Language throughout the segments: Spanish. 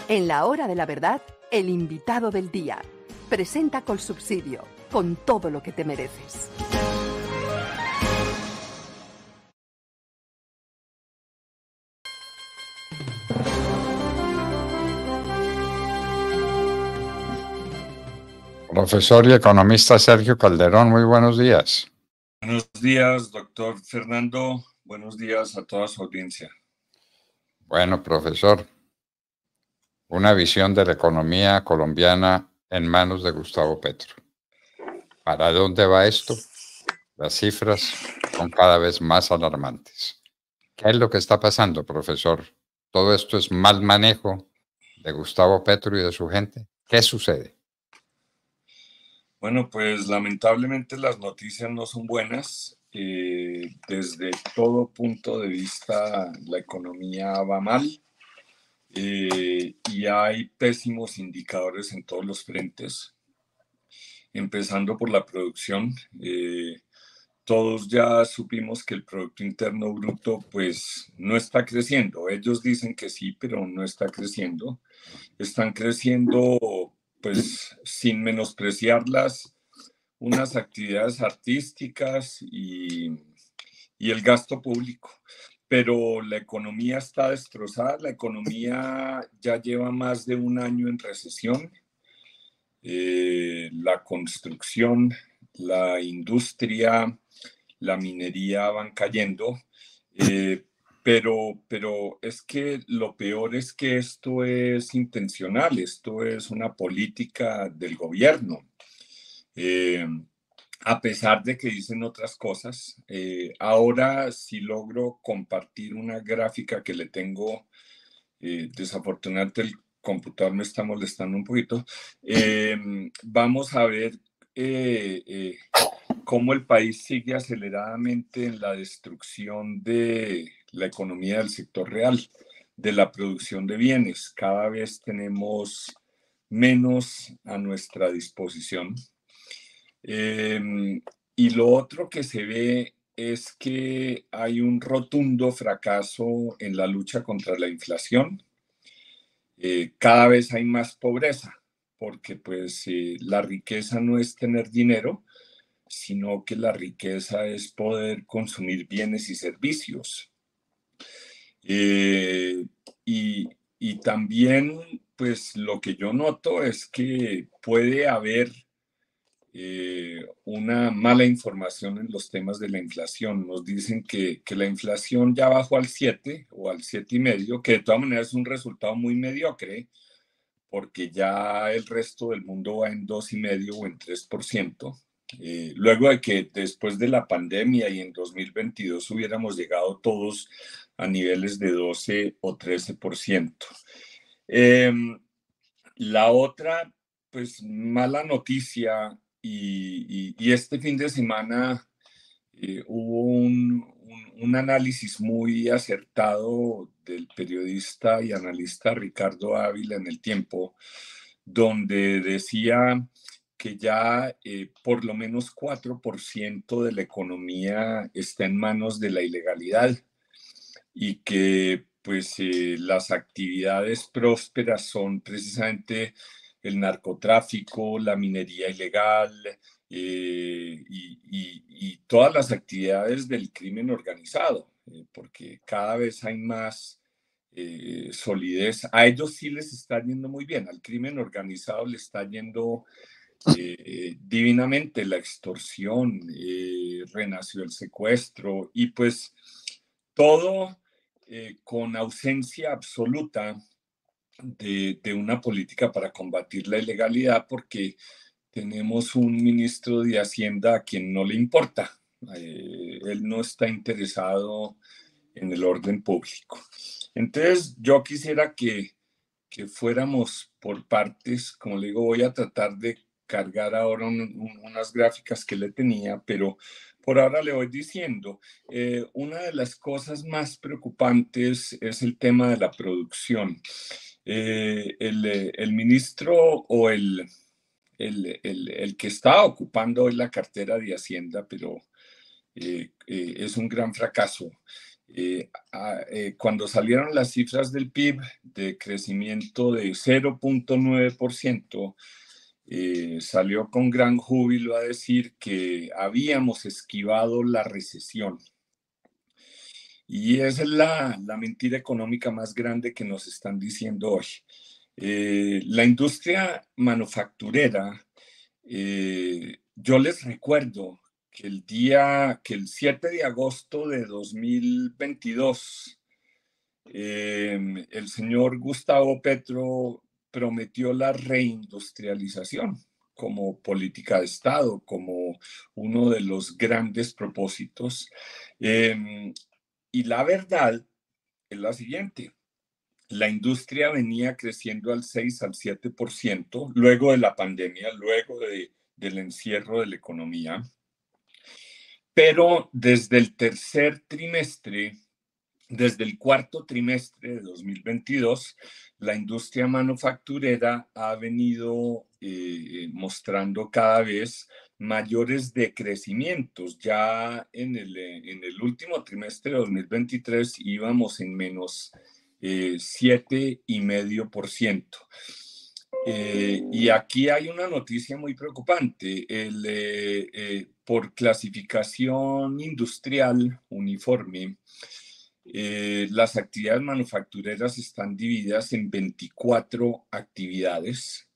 En la hora de la verdad, el invitado del día. Presenta Colsubsidio, con todo lo que te mereces. Profesor y economista Sergio Calderón, muy buenos días. Buenos días, doctor Fernando. Buenos días a toda su audiencia. Bueno, profesor, una visión de la economía colombiana en manos de Gustavo Petro. ¿Para dónde va esto? Las cifras son cada vez más alarmantes. ¿Qué es lo que está pasando, profesor? ¿Todo esto es mal manejo de Gustavo Petro y de su gente? ¿Qué sucede? Bueno, pues lamentablemente las noticias no son buenas. Desde todo punto de vista, la economía va mal y hay pésimos indicadores en todos los frentes, empezando por la producción. Todos ya supimos que el Producto Interno Bruto pues no está creciendo. Ellos dicen que sí, pero no está creciendo. Están creciendo pues sin menospreciarlas unas actividades artísticas y el gasto público. Pero la economía está destrozada, la economía ya lleva más de un año en recesión. La construcción, la industria, la minería van cayendo, pero es que lo peor es que esto es intencional, esto es una política del gobierno. A pesar de que dicen otras cosas, ahora sí logro compartir una gráfica que le tengo, desafortunadamente el computador me está molestando un poquito. Vamos a ver cómo el país sigue aceleradamente en la destrucción de la economía del sector real, de la producción de bienes. Cada vez tenemos menos a nuestra disposición. Y lo otro que se ve es que hay un rotundo fracaso en la lucha contra la inflación. Cada vez hay más pobreza, porque pues la riqueza no es tener dinero, sino que la riqueza es poder consumir bienes y servicios. Y también, pues lo que yo noto es que puede haber una mala información en los temas de la inflación. Nos dicen que la inflación ya bajó al 7 o al 7,5, que de todas maneras es un resultado muy mediocre, porque ya el resto del mundo va en 2,5 o en 3%. Luego de que después de la pandemia y en 2022 hubiéramos llegado todos a niveles de 12 o 13%. La otra, pues mala noticia, y este fin de semana hubo un análisis muy acertado del periodista y analista Ricardo Ávila en El Tiempo, donde decía que ya por lo menos 4% de la economía está en manos de la ilegalidad y que pues las actividades prósperas son precisamente el narcotráfico, la minería ilegal y todas las actividades del crimen organizado, porque cada vez hay más solidez. A ellos sí les está yendo muy bien, al crimen organizado le está yendo divinamente. La extorsión, renació el secuestro y pues todo con ausencia absoluta de una política para combatir la ilegalidad, porque tenemos un ministro de Hacienda a quien no le importa. Él no está interesado en el orden público. Entonces, yo quisiera que fuéramos por partes. Como le digo, voy a tratar de cargar ahora unas gráficas que le tenía, pero por ahora le voy diciendo, una de las cosas más preocupantes es el tema de la producción. El ministro o el que está ocupando hoy la cartera de Hacienda, pero es un gran fracaso. Cuando salieron las cifras del PIB de crecimiento de 0.9%, salió con gran júbilo a decir que habíamos esquivado la recesión. Y esa es la mentira económica más grande que nos están diciendo hoy. La industria manufacturera, yo les recuerdo que el 7 de agosto de 2022, el señor Gustavo Petro prometió la reindustrialización como política de Estado, como uno de los grandes propósitos. Y la verdad es la siguiente. La industria venía creciendo al 6 al 7% luego de la pandemia, luego del encierro de la economía. Pero desde el tercer trimestre, desde el cuarto trimestre de 2022, la industria manufacturera ha venido mostrando cada vez mayores decrecimientos. Ya en el último trimestre de 2023 íbamos en menos 7,5%. Y aquí hay una noticia muy preocupante. Por clasificación industrial uniforme, las actividades manufactureras están divididas en 24 actividades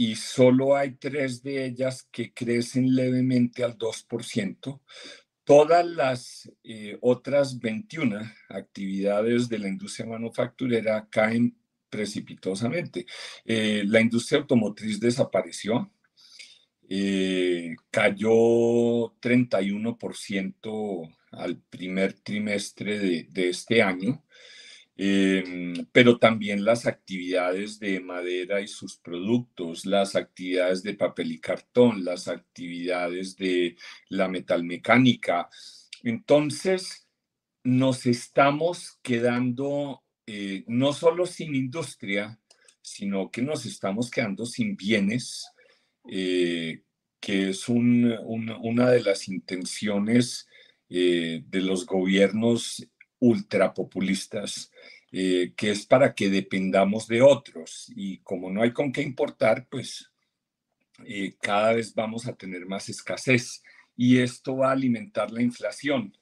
y solo hay 3 de ellas que crecen levemente al 2%. Todas las otras 21 actividades de la industria manufacturera caen precipitosamente. La industria automotriz desapareció, cayó 31% al primer trimestre de este año, pero también las actividades de madera y sus productos, las actividades de papel y cartón, las actividades de la metalmecánica. Entonces, nos estamos quedando no solo sin industria, sino que nos estamos quedando sin bienes, que es una de las intenciones de los gobiernos ultrapopulistas, que es para que dependamos de otros. Y como no hay con qué importar, pues cada vez vamos a tener más escasez y esto va a alimentar la inflación.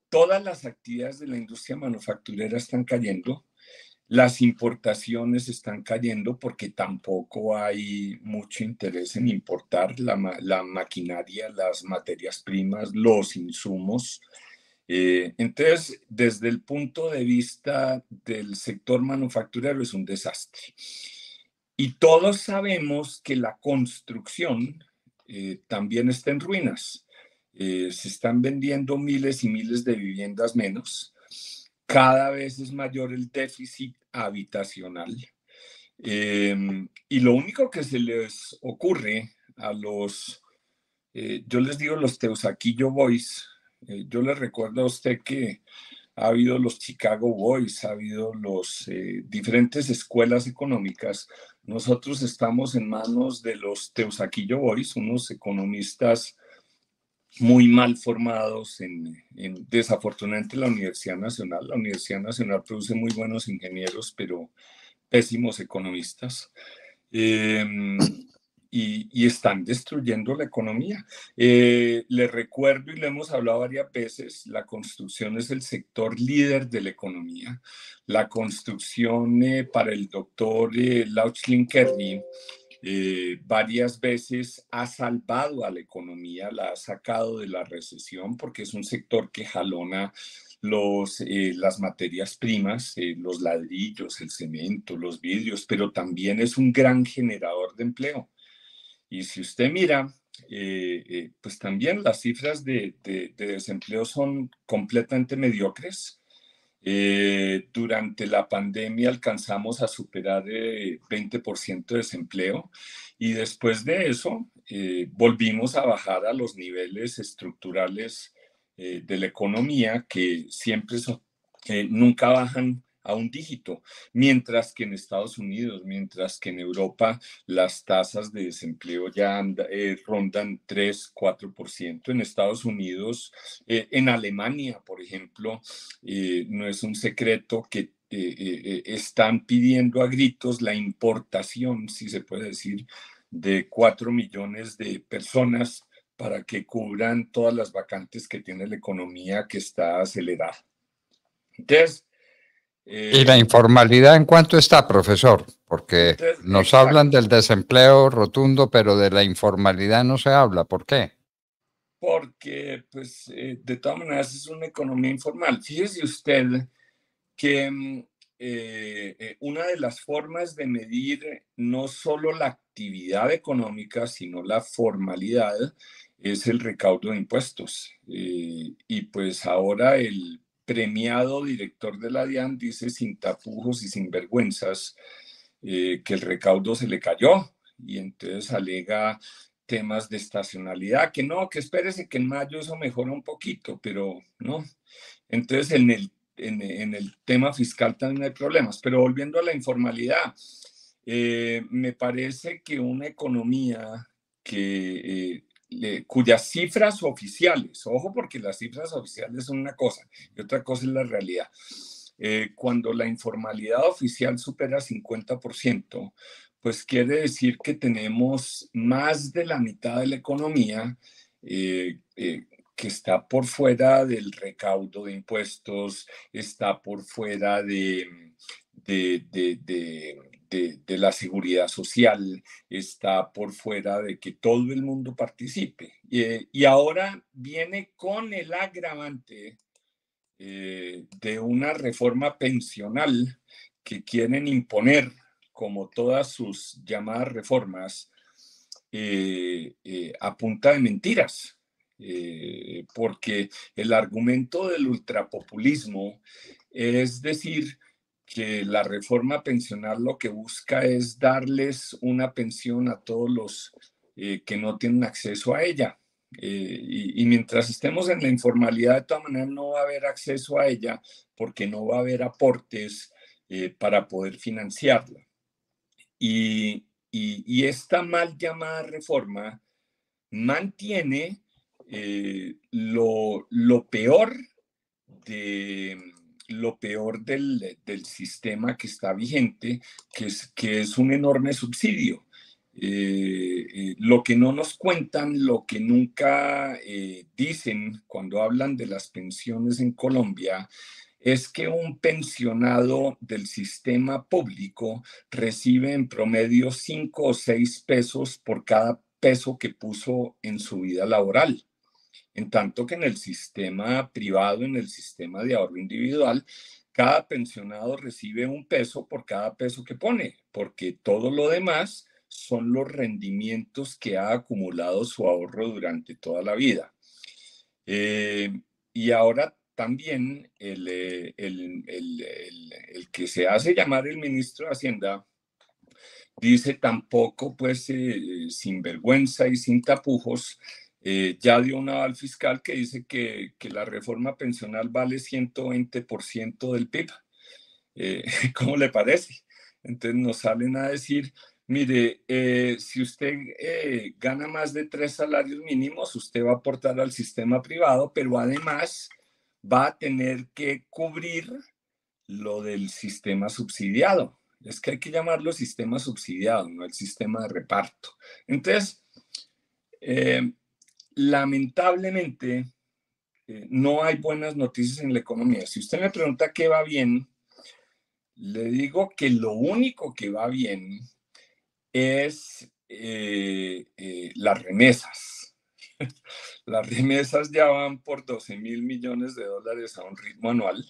Todas las actividades de la industria manufacturera están cayendo. Las importaciones están cayendo porque tampoco hay mucho interés en importar la maquinaria, las materias primas, los insumos. Entonces, desde el punto de vista del sector manufacturero es un desastre. Y todos sabemos que la construcción también está en ruinas. Se están vendiendo miles y miles de viviendas menos. Cada vez es mayor el déficit habitacional. Y lo único que se les ocurre a yo les digo los Teusaquillo Boys. Yo les recuerdo a usted que ha habido los Chicago Boys, ha habido los diferentes escuelas económicas. Nosotros estamos en manos de los Teusaquillo Boys, unos economistas muy mal formados desafortunadamente la Universidad Nacional. La Universidad Nacional produce muy buenos ingenieros, pero pésimos economistas. Y están destruyendo la economía. Les recuerdo, y lo hemos hablado varias veces, la construcción es el sector líder de la economía. La construcción para el doctor Lauchlin Kerry varias veces ha salvado a la economía, la ha sacado de la recesión, porque es un sector que jalona las materias primas, los ladrillos, el cemento, los vidrios, pero también es un gran generador de empleo. Y si usted mira, pues también las cifras de desempleo son completamente mediocres. Durante la pandemia alcanzamos a superar 20% de desempleo y después de eso volvimos a bajar a los niveles estructurales de la economía que siempre nunca bajan a un dígito, mientras que en Estados Unidos, mientras que en Europa las tasas de desempleo ya rondan 3-4%. En Estados Unidos, en Alemania, por ejemplo, no es un secreto que están pidiendo a gritos la importación, si se puede decir, de 4 millones de personas para que cubran todas las vacantes que tiene la economía que está acelerada. Entonces, ¿y la informalidad en cuánto está, profesor? Porque nos hablan del desempleo rotundo, pero de la informalidad no se habla. ¿Por qué? Porque, pues, de todas maneras es una economía informal. Fíjese usted que una de las formas de medir no solo la actividad económica, sino la formalidad, es el recaudo de impuestos. Y pues ahora el premiado director de la DIAN dice sin tapujos y sin vergüenzas que el recaudo se le cayó y entonces alega temas de estacionalidad, que no, que espérese que en mayo eso mejora un poquito, pero no. Entonces en el tema fiscal también hay problemas, pero volviendo a la informalidad, me parece que una economía cuyas cifras oficiales, ojo porque las cifras oficiales son una cosa y otra cosa es la realidad, cuando la informalidad oficial supera 50%, pues quiere decir que tenemos más de la mitad de la economía que está por fuera del recaudo de impuestos, está por fuera de la seguridad social, está por fuera de que todo el mundo participe. Y ahora viene con el agravante de una reforma pensional que quieren imponer, como todas sus llamadas reformas, a punta de mentiras. Porque el argumento del ultrapopulismo es decir que la reforma pensional lo que busca es darles una pensión a todos los que no tienen acceso a ella. Y mientras estemos en la informalidad, de todas maneras no va a haber acceso a ella porque no va a haber aportes para poder financiarla. Y esta mal llamada reforma mantiene lo peor del sistema que está vigente, que es un enorme subsidio. Lo que no nos cuentan, lo que nunca dicen cuando hablan de las pensiones en Colombia, es que un pensionado del sistema público recibe en promedio 5 o 6 pesos por cada peso que puso en su vida laboral. En tanto que en el sistema privado, en el sistema de ahorro individual, cada pensionado recibe 1 peso por cada peso que pone, porque todo lo demás son los rendimientos que ha acumulado su ahorro durante toda la vida. Y ahora también el que se hace llamar el ministro de Hacienda dice tampoco, pues, sin vergüenza y sin tapujos, ya dio un aval fiscal que dice que la reforma pensional vale 120% del PIB. ¿Cómo le parece? Entonces nos salen a decir, mire, si usted gana más de 3 salarios mínimos, usted va a aportar al sistema privado, pero además va a tener que cubrir lo del sistema subsidiado. Es que hay que llamarlo sistema subsidiado, no el sistema de reparto. Entonces, lamentablemente, no hay buenas noticias en la economía. Si usted me pregunta qué va bien, le digo que lo único que va bien es las remesas. Las remesas ya van por 12.000 millones de dólares a un ritmo anual.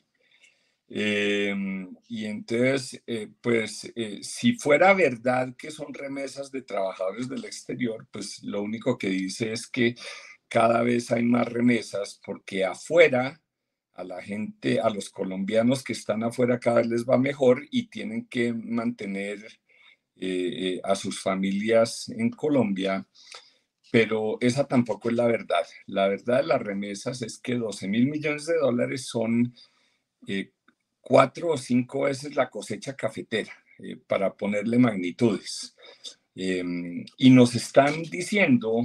Y entonces, pues, si fuera verdad que son remesas de trabajadores del exterior, pues lo único que dice es que cada vez hay más remesas porque afuera a la gente, a los colombianos que están afuera cada vez les va mejor y tienen que mantener a sus familias en Colombia, pero esa tampoco es la verdad. La verdad de las remesas es que 12.000 millones de dólares son 4 o 5 veces la cosecha cafetera, para ponerle magnitudes. Y nos están diciendo,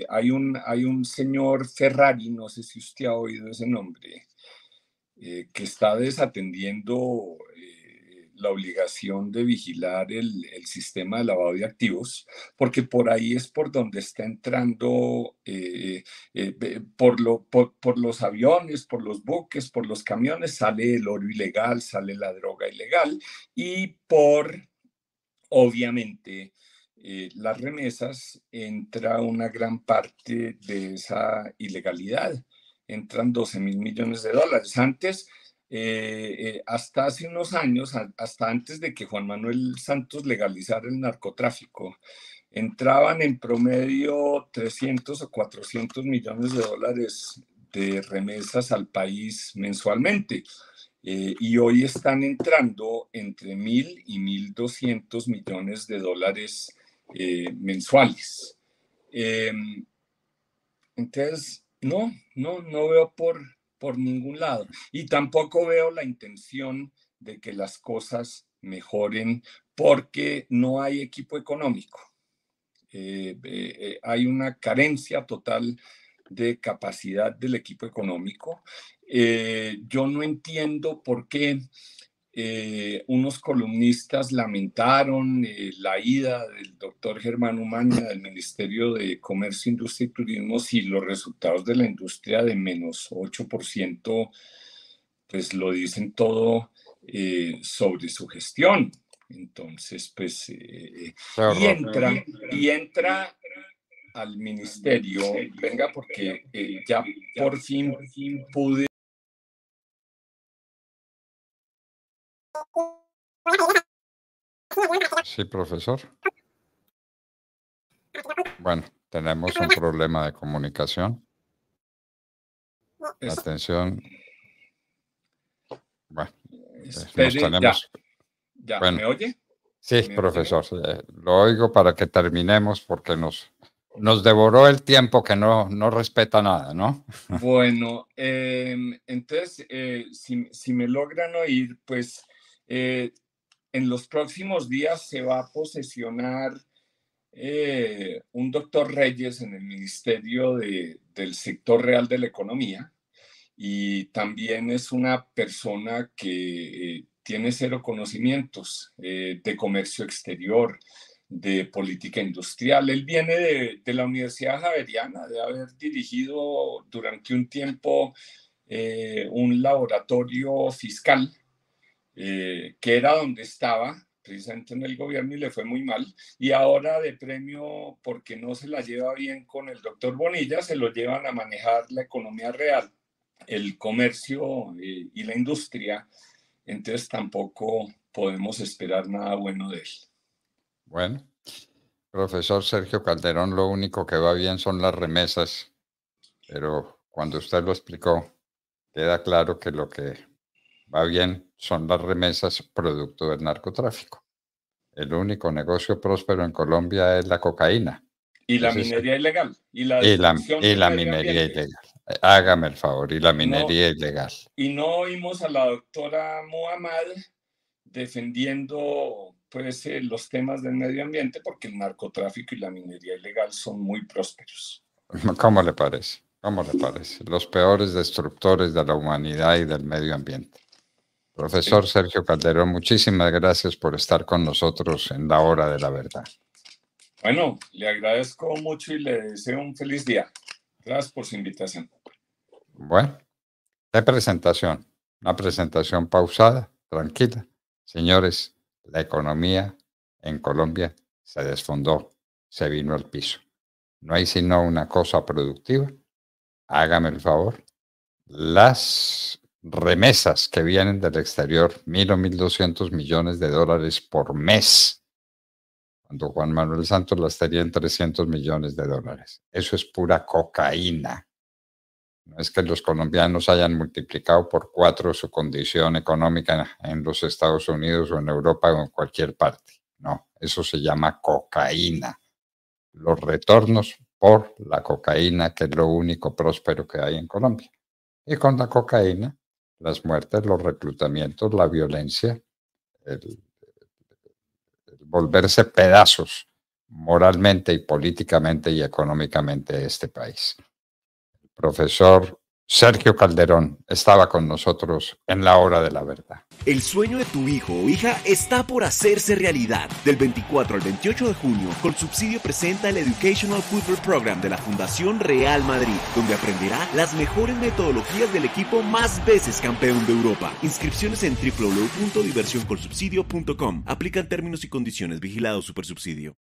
hay un señor Ferrari, no sé si usted ha oído ese nombre, que está desatendiendo la obligación de vigilar el sistema de lavado de activos, porque por ahí es por donde está entrando, por los aviones, por los buques, por los camiones, sale el oro ilegal, sale la droga ilegal, y obviamente, las remesas entra una gran parte de esa ilegalidad. Entran 12.000 millones de dólares. Antes, hasta hace unos años, hasta antes de que Juan Manuel Santos legalizara el narcotráfico, entraban en promedio 300 o 400 millones de dólares de remesas al país mensualmente. Y hoy están entrando entre 1.000 y 1.200 millones de dólares mensuales. Entonces, no veo por ningún lado. Y tampoco veo la intención de que las cosas mejoren porque no hay equipo económico. Hay una carencia total de capacidad del equipo económico. Yo no entiendo por qué unos columnistas lamentaron la ida del doctor Germán Umaña del Ministerio de Comercio, Industria y Turismo si los resultados de la industria de menos 8%, pues lo dicen todo sobre su gestión. Entonces, pues, y entra al ministerio, venga, porque ya por fin pude. Sí, profesor. Bueno, tenemos un problema de comunicación. Atención. Bueno, Espere, ya, bueno, ¿me oye? Sí, profesor, lo oigo para que terminemos porque nos devoró el tiempo que no respeta nada, ¿no? Bueno, entonces, si me logran oír, pues en los próximos días se va a posesionar un doctor Reyes en el Ministerio del Sector Real de la Economía, y también es una persona que tiene cero conocimientos de comercio exterior, de política industrial. Él viene de la Universidad Javeriana, de haber dirigido durante un tiempo un laboratorio fiscal, que era donde estaba precisamente en el gobierno, y le fue muy mal, y ahora de premio porque no se la lleva bien con el doctor Bonilla, se lo llevan a manejar la economía real, el comercio y la industria. Entonces tampoco podemos esperar nada bueno de él. Bueno, profesor Sergio Calderón, lo único que va bien son las remesas, pero cuando usted lo explicó, queda claro que lo que va bien son las remesas producto del narcotráfico. El único negocio próspero en Colombia es la cocaína. Y la minería ilegal. Y la minería ilegal. Hágame el favor, y la minería ilegal. Y no oímos a la doctora Muhammad defendiendo pues, los temas del medio ambiente, porque el narcotráfico y la minería ilegal son muy prósperos. ¿Cómo le parece? ¿Cómo le parece? Los peores destructores de la humanidad y del medio ambiente. Profesor Sergio Calderón, muchísimas gracias por estar con nosotros en la hora de la verdad. Bueno, le agradezco mucho y le deseo un feliz día. Gracias por su invitación. Bueno, de presentación, una presentación pausada, tranquila. Señores, la economía en Colombia se desfondó, se vino al piso. No hay sino una cosa productiva. Hágame el favor. Las remesas que vienen del exterior, 1.000 o 1.200 millones de dólares por mes, cuando Juan Manuel Santos las tenía en 300 millones de dólares. Eso es pura cocaína. No es que los colombianos hayan multiplicado por 4 su condición económica en los Estados Unidos o en Europa o en cualquier parte. No, eso se llama cocaína. Los retornos por la cocaína, que es lo único próspero que hay en Colombia. Y con la cocaína, las muertes, los reclutamientos, la violencia, el volverse pedazos moralmente y políticamente y económicamente de este país. El profesor Sergio Calderón estaba con nosotros en la hora de la verdad. El sueño de tu hijo o hija está por hacerse realidad. Del 24 al 28 de junio, Colsubsidio presenta el Educational Football Program de la Fundación Real Madrid, donde aprenderá las mejores metodologías del equipo más veces campeón de Europa. Inscripciones en www.diversioncolsubsidio.com. Aplican términos y condiciones. Vigilado Supersubsidio.